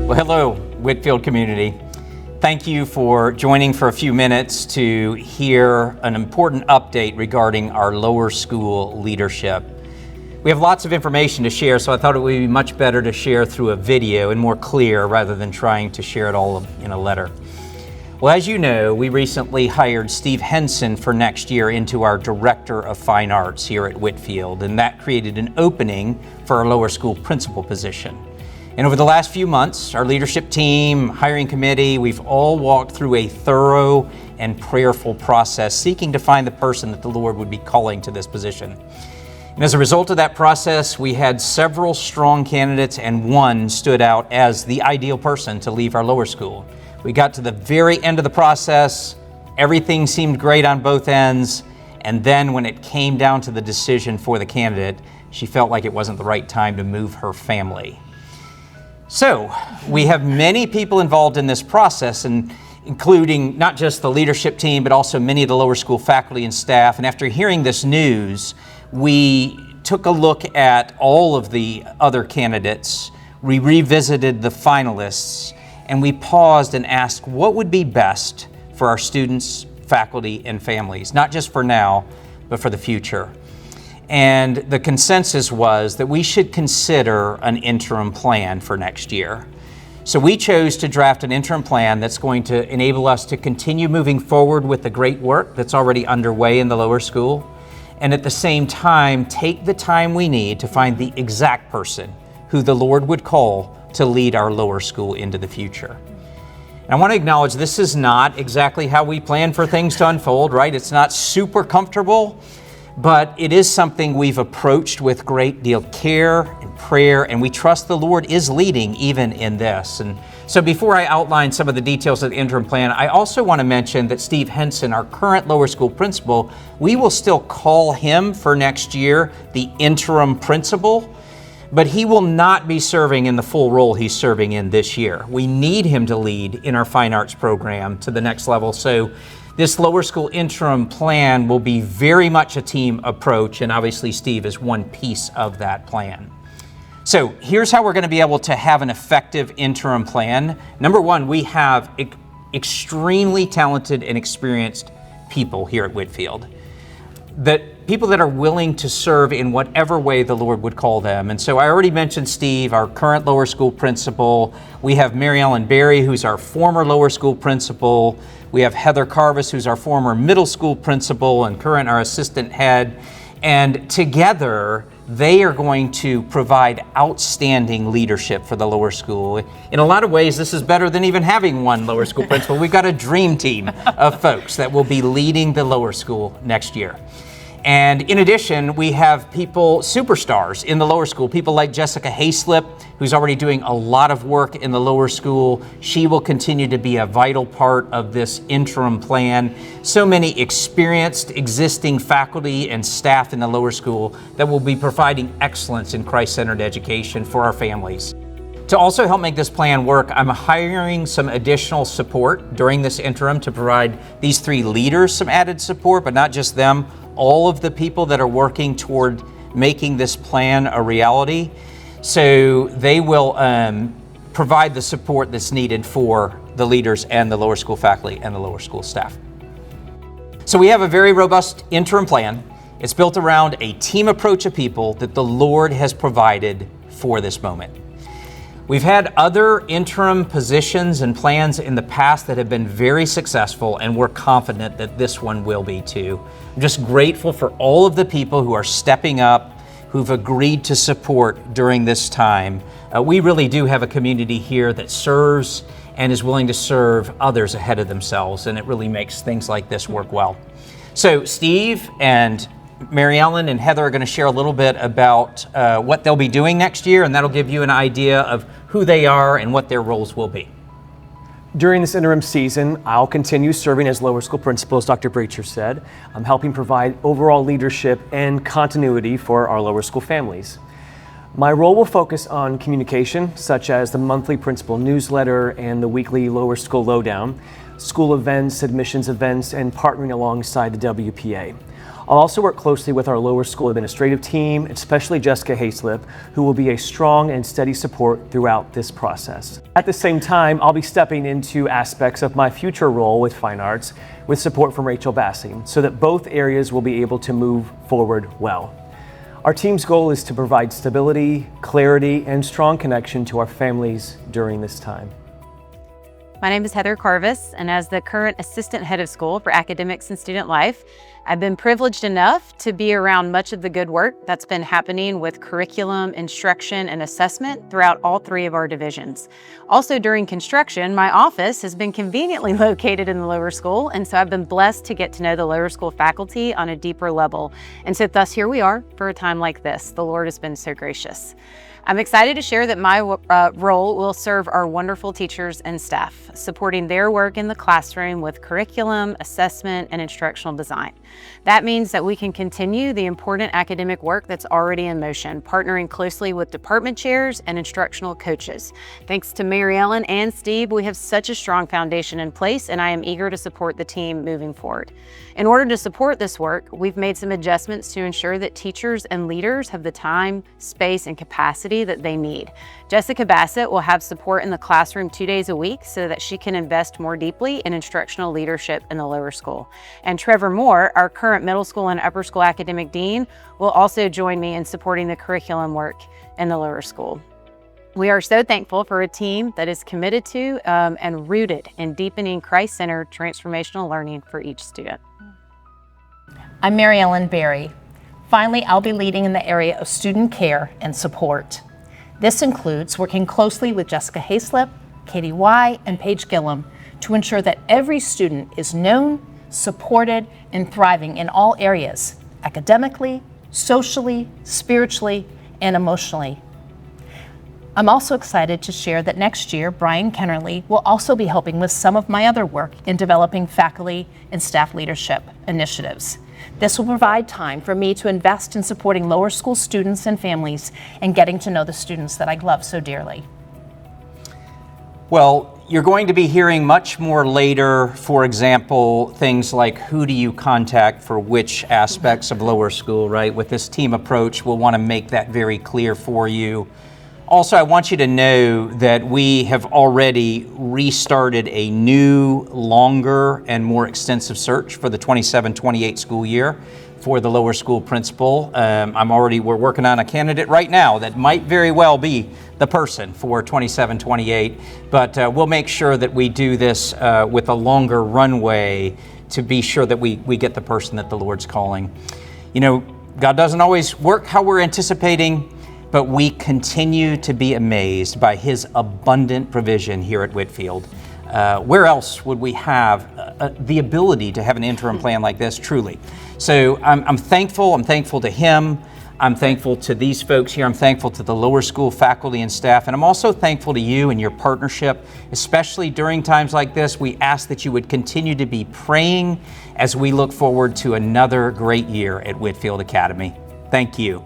Well, hello, Whitefield community. Thank you for joining for a few minutes to hear an important update regarding our lower school leadership. We have lots of information to share, so I thought it would be much better to share through a video and more clear rather than trying to share it all in a letter. Well, as you know, we recently hired Steve Henson for next year into our Director of Fine Arts here at Whitefield, and that created an opening for our lower school principal position. And over the last few months, our leadership team, hiring committee, we've all walked through a thorough and prayerful process seeking to find the person that the Lord would be calling to this position. And as a result of that process, we had several strong candidates and one stood out as the ideal person to leave our lower school. We got to the very end of the process, everything seemed great on both ends, and then when it came down to the decision for the candidate, she felt like it wasn't the right time to move her family. So we have many people involved in this process, and including not just the leadership team, but also many of the lower school faculty and staff. And after hearing this news, we took a look at all of the other candidates. We revisited the finalists, and we paused and asked what would be best for our students, faculty, and families, not just for now, but for the future. And the consensus was that we should consider an interim plan for next year. So we chose to draft an interim plan that's going to enable us to continue moving forward with the great work that's already underway in the lower school, and at the same time, take the time we need to find the exact person who the Lord would call to lead our lower school into the future. And I want to acknowledge this is not exactly how we plan for things to unfold, right? It's not super comfortable, but it is something we've approached with great deal of care and prayer, and we trust the Lord is leading even in this. And so before I outline some of the details of the interim plan, I also want to mention that Steve Henson, our current lower school principal, we will still call him for next year the interim principal, but he will not be serving in the full role he's serving in this year. We need him to lead in our fine arts program to the next level. So this lower school interim plan will be very much a team approach, and obviously Steve is one piece of that plan. So here's how we're going to be able to have an effective interim plan. Number one, we have extremely talented and experienced people here at Whitefield. People that are willing to serve in whatever way the Lord would call them. And so I already mentioned Steve, our current lower school principal. We have Mary Ellen Berry, who's our former lower school principal. We have Heather Carvis, who's our former middle school principal and current our assistant head. And together, they are going to provide outstanding leadership for the lower school. In a lot of ways, this is better than even having one lower school principal. We've got a dream team of folks that will be leading the lower school next year. And in addition, we have people, superstars in the lower school, people like Jessica Hayslip, who's already doing a lot of work in the lower school. She will continue to be a vital part of this interim plan. So many experienced existing faculty and staff in the lower school that will be providing excellence in Christ-centered education for our families. To also help make this plan work, I'm hiring some additional support during this interim to provide these three leaders some added support, but not just them, all of the people that are working toward making this plan a reality. So they will provide the support that's needed for the leaders and the lower school faculty and the lower school staff. So we have a very robust interim plan. It's built around a team approach of people that the Lord has provided for this moment. We've had other interim positions and plans in the past that have been very successful, and we're confident that this one will be too. I'm just grateful for all of the people who are stepping up, who've agreed to support during this time. We really do have a community here that serves and is willing to serve others ahead of themselves, and it really makes things like this work well. So Steve and Mary Ellen and Heather are going to share a little bit about what they'll be doing next year, and that'll give you an idea of who they are and what their roles will be. During this interim season, I'll continue serving as lower school principal, as Dr. Breacher said. I'm helping provide overall leadership and continuity for our lower school families. My role will focus on communication, such as the monthly principal newsletter and the weekly lower school lowdown, school events, admissions events, and partnering alongside the WPA. I'll also work closely with our lower school administrative team, especially Jessica Hayslip, who will be a strong and steady support throughout this process. At the same time, I'll be stepping into aspects of my future role with Fine Arts with support from Rachel Bassing, so that both areas will be able to move forward well. Our team's goal is to provide stability, clarity, and strong connection to our families during this time. My name is Heather Carvis, and as the current Assistant Head of School for Academics and Student Life, I've been privileged enough to be around much of the good work that's been happening with curriculum, instruction, and assessment throughout all three of our divisions. Also during construction, my office has been conveniently located in the lower school, and so I've been blessed to get to know the lower school faculty on a deeper level. And so thus here we are for a time like this. The Lord has been so gracious. I'm excited to share that my role will serve our wonderful teachers and staff, supporting their work in the classroom with curriculum, assessment, and instructional design. That means that we can continue the important academic work that's already in motion, partnering closely with department chairs and instructional coaches. Thanks to Mary Ellen and Steve, we have such a strong foundation in place, and I am eager to support the team moving forward. In order to support this work, we've made some adjustments to ensure that teachers and leaders have the time, space, and capacity that they need. Jessica Bassett will have support in the classroom 2 days a week so that she can invest more deeply in instructional leadership in the lower school. And Trevor Moore, our current middle school and upper school academic dean, will also join me in supporting the curriculum work in the lower school. We are so thankful for a team that is committed to and rooted in deepening Christ-centered transformational learning for each student. I'm Mary Ellen Berry. Finally, I'll be leading in the area of student care and support. This includes working closely with Jessica Hayslip, Katie Y, and Paige Gillum to ensure that every student is known, supported, and thriving in all areas, academically, socially, spiritually, and emotionally. I'm also excited to share that next year, Brian Kennerly will also be helping with some of my other work in developing faculty and staff leadership initiatives. This will provide time for me to invest in supporting lower school students and families and getting to know the students that I love so dearly. Well, you're going to be hearing much more later, for example, things like who do you contact for which aspects of lower school, right? With this team approach, we'll want to make that very clear for you. Also, I want you to know that we have already restarted a new, longer, and more extensive search for the 27-28 school year for the lower school principal. We're working on a candidate right now that might very well be the person for 27-28, but we'll make sure that we do this with a longer runway to be sure that we get the person that the Lord's calling. You know, God doesn't always work how we're anticipating, but we continue to be amazed by His abundant provision here at Whitefield. Where else would we have the ability to have an interim plan like this, truly? So I'm thankful. I'm thankful to Him. I'm thankful to these folks here. I'm thankful to the lower school faculty and staff. And I'm also thankful to you and your partnership, especially during times like this. We ask that you would continue to be praying as we look forward to another great year at Whitefield Academy. Thank you.